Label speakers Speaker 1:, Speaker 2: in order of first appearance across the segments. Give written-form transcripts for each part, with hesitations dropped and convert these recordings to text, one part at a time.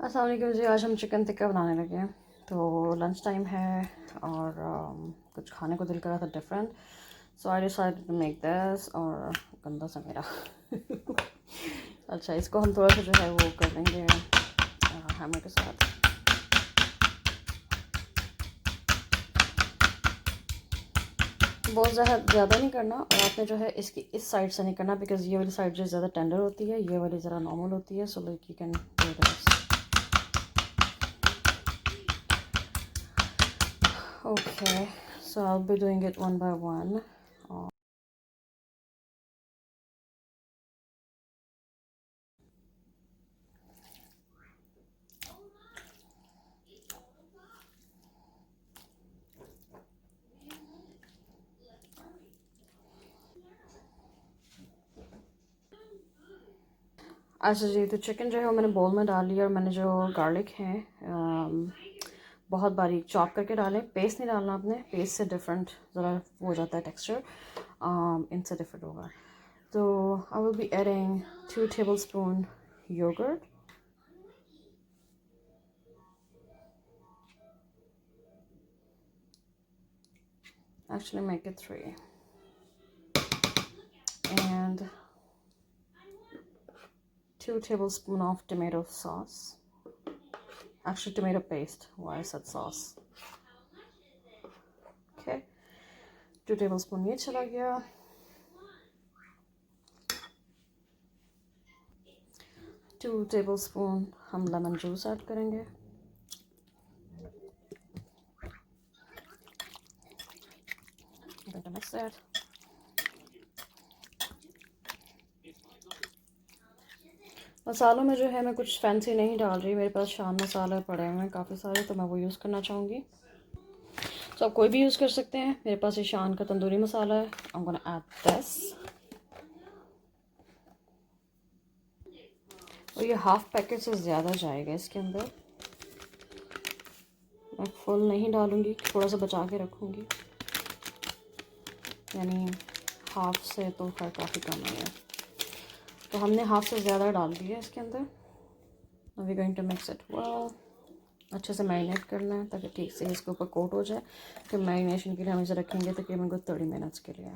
Speaker 1: अस्सलाम वालेकुम जी। आज हम चिकन टिक्का बनाने लगे हैं। तो लंच टाइम है और कुछ खाने को दिल कर रहा था different, so I decided to make this. और गंदा सा मेरा अच्छा, इसको हम थोड़ा सा जो है वो कर लेंगे हैमर के साथ। बहुत ज़्यादा नहीं करना, और आपने जो है इसकी इस साइड से नहीं करना, बिकॉज ये वाली साइड जो ज़्यादा टेंडर होती है, ये वाली ज़रा नॉर्मल होती है। So like you can do this. Okay, so I'll be doing it one by one. अच्छा जी, तो चिकन जो है वो मैंने बोल में डाल लिया, और मैंने जो गार्लिक है बहुत बारीक चॉप करके डालें। पेस्ट नहीं डालना आपने, पेस्ट से डिफरेंट ज़रा हो जाता है टेक्सचर, इनसे डिफरेंट होगा। तो I will be adding 2 tablespoon yogurt. Actually make it 3, and 2 tablespoon of tomato sauce. Actually tomato paste, why I said sauce. Okay, 2 tablespoon ये चला गया। 2 tablespoon हम लेमन जूस ऐड करेंगे। Mix that. मसालों में जो है मैं कुछ फैंसी नहीं डाल रही, मेरे पास शाम मसाले पड़े हुए हैं काफ़ी सारे, तो मैं वो यूज़ करना चाहूँगी। तो आप कोई भी यूज़ कर सकते हैं। मेरे पास ये शान का तंदूरी मसाला है। I'm gonna add this। और ये हाफ पैकेट से ज़्यादा जाएगा इसके अंदर, मैं फुल नहीं डालूँगी, थोड़ा सा बचा के रखूँगी, यानी हाफ से तो खैर काफ़ी कम है। तो हमने हाफ से ज़्यादा डाल दिया इसके अंदर। Now we're going to mix it well। अच्छे से मैरिनेट करना है ताकि ठीक से इसके ऊपर कोट हो जाए। कि मैरिनेशन के लिए हम इसे रखेंगे तकरीबन 30 मिनट्स के लिए।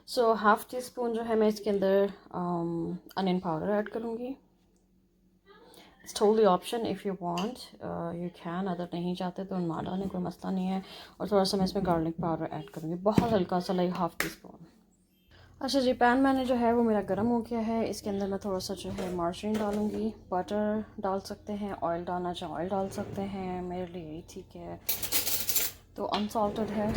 Speaker 1: सो हाफ टी स्पून जो है मैं इसके अंदर अनियन पाउडर ऐड करूँगी। It's totally option, if you want you can, अगर नहीं चाहते तो ना डालें, कोई मसला नहीं है। और थोड़ा सा मैं इसमें गार्लिक पाउडर ऐड करूँगी, बहुत हल्का सा, लाइक हाफ टी स्पून। अच्छा जी, पैन मैंने जो है वो मेरा गर्म हो गया है। इसके अंदर मैं थोड़ा सा जो है मार्जरीन डालूँगी। बटर डाल सकते हैं, ऑयल डालना चाहे ऑयल डाल सकते हैं, मेरे लिए यही ठीक है। तो अनसॉल्टेड है।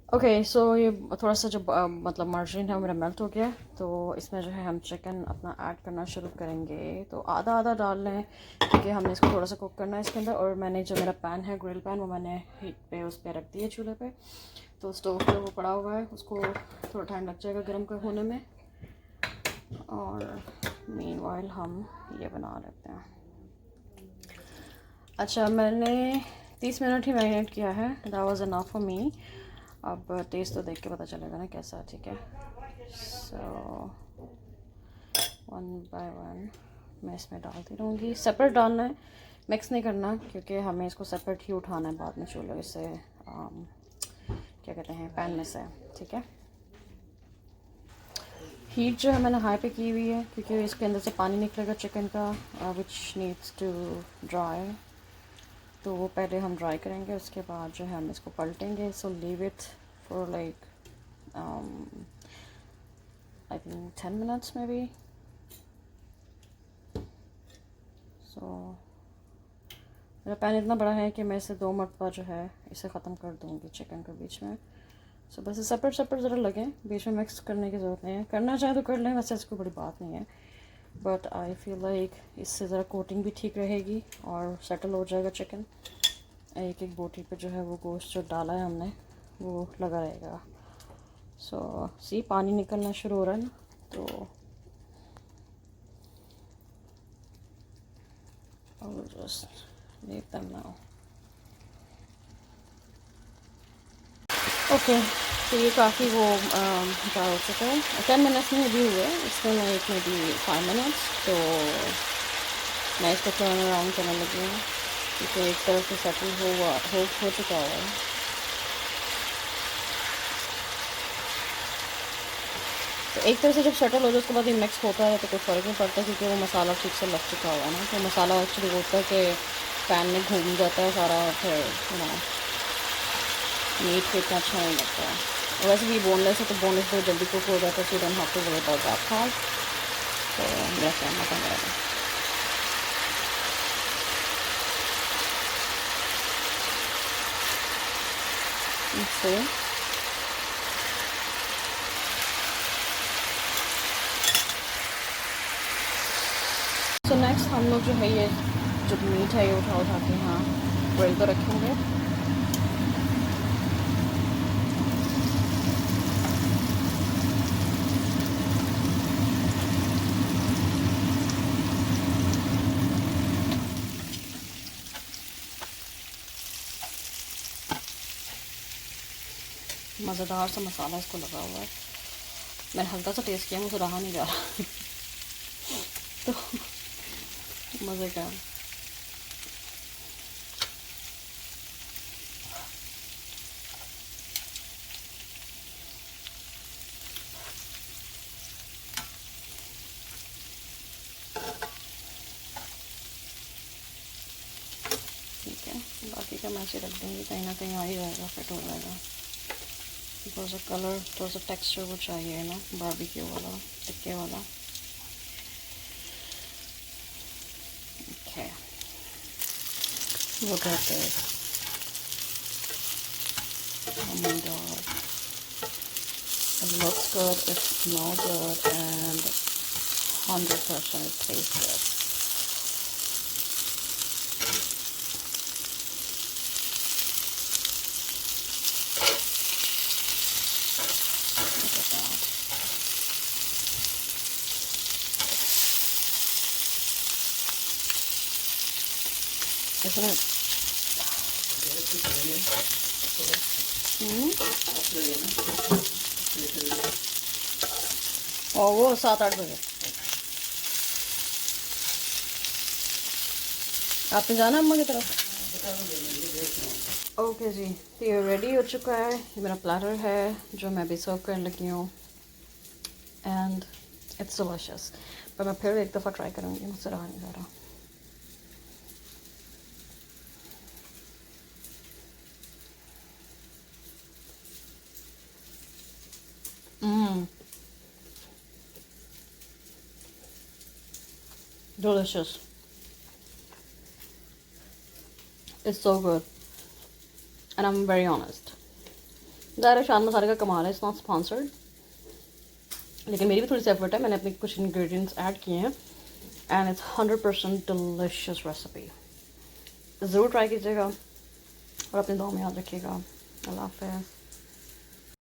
Speaker 1: ओके, सो ये थोड़ा सा जो मतलब मार्जरीन है वो मेरा मेल्ट हो गया। तो इसमें जो है हम चिकन अपना ऐड करना शुरू करेंगे। तो आधा आधा डाल लें, क्योंकि हमने इसको थोड़ा सा कुक करना है इसके अंदर। और मैंने जो मेरा पैन है, ग्रिल पैन, वो मैंने हीट पे उस पर रख दिया, चूल्हे पे। तो स्टोव पे वो पड़ा हुआ है, उसको थोड़ा टाइम लग जाएगा गर्म कर होने में। और मीनवाइल हम ये बना लेते हैं। अच्छा, मैंने 30 मिनट ही मैरिनेट किया है। That was enough for me. अब टेस्ट तो देख के पता चलेगा ना कैसा है, ठीक है। सो वन बाय वन मैं इसमें डालती रहूँगी। सेपरेट डालना है, मिक्स नहीं करना, क्योंकि हमें इसको सेपरेट ही उठाना है बाद में चूल्हे से, क्या कहते हैं, पैन में से, ठीक है। हीट जो है मैंने हाई पे की हुई है, क्योंकि इसके अंदर से पानी निकलेगा चिकन का, विच नीड्स टू ड्राई। तो वो पहले हम ड्राई करेंगे, उसके बाद जो है हम इसको पलटेंगे। So leave it for like I think 10 minutes में भी। सो मेरा पैन इतना बड़ा है कि मैं इसे 2 मरतबा जो है इसे ख़त्म कर दूँगी चिकन के बीच में। सो बस सेपरेट सेपरेट ज़रा लगें, बीच में मिक्स करने की ज़रूरत नहीं है। करना चाहे तो कर लें, वैसे इसको बड़ी बात नहीं है। बट आई फील लाइक इससे ज़रा कोटिंग भी ठीक रहेगी और सेटल हो जाएगा चिकन। एक एक बोटी पे जो है वो गोश्त जो डाला है हमने वो लगा रहेगा। सो सी पानी निकलना शुरू हो रहा है ना, तो I will just leave them now. Okay, तो ये काफ़ी वो क्या हो चुका है, 10 मिनट्स में भी हुए, इसमें मैं एक में भी 5 मिनट्स। तो मैं इसको टर्न अराउंड करने लगी हूँ क्योंकि एक तरफ से सेटल हो चुका हुआ है। तो एक तरह से जब सेटल हो जाए उसके बाद ये मिक्स होता है तो कोई फ़र्क नहीं पड़ता क्योंकि वो मसाला ठीक से लग चुका हुआ है ना। तो मसाला एक्चुअली होता है कि पैन में घूम जाता है सारा, फिर मीट को इतना अच्छा नहीं लगता है। और वैसे भी बोनलेस है तो बोनलेस बहुत जल्दी कुक हो जाता है, फिर हम हाथ वरी अबाउट दैट पार्ट। तो मेरा कहना था मेरा इससे सो नेक्स्ट हम लोग जो है ये जो मीट है ये उठा के यहाँ ग्रिल पर रखेंगे। मज़ेदार सा मसाला इसको लगा हुआ है। मैंने हल्का सा टेस्ट किया, मुझे रहा नहीं जा रहा तो मज़े का। ठीक है, बाकी का मैं ऐसे रख दूँगी, कहीं ना कहीं आ ही जाएगा, फिट हो जाएगा। थोड़ा सा कलर, थोड़ा सा टेक्सचर वो चाहिए ना, बारबेक्यू वाला, टिक्के वाला। Okay, look at this. Oh my god, it looks good, it smells good, and 100% it tastes good. Isn't it? और वो 7-8 बजे आपने जाना अम्मा की तरफ। ओके जी, तो ये रेडी हो चुका है, ये मेरा प्लेटर है जो मैं अभी सर्व करने लगी हूँ एंड इट्स डिलीशियस। पर मैं फिर एक दफ़ा ट्राई करूँगी, मुझसे रहा नहीं जा रहा। Delicious. It's so good. And I'm very honest. ज़ाहिर है शान मसाले का कमाल है, it's not sponsored. लेकिन मेरी भी थोड़ी सी एफर्ट है, मैंने अपने कुछ इंग्रेडिएंट्स ऐड किए हैं एंड इट्स 100% डिलीशियस रेसिपी। ज़रूर ट्राई कीजिएगा और अपने दुआ में याद रखिएगा। अल्लाह हाफ़िज़।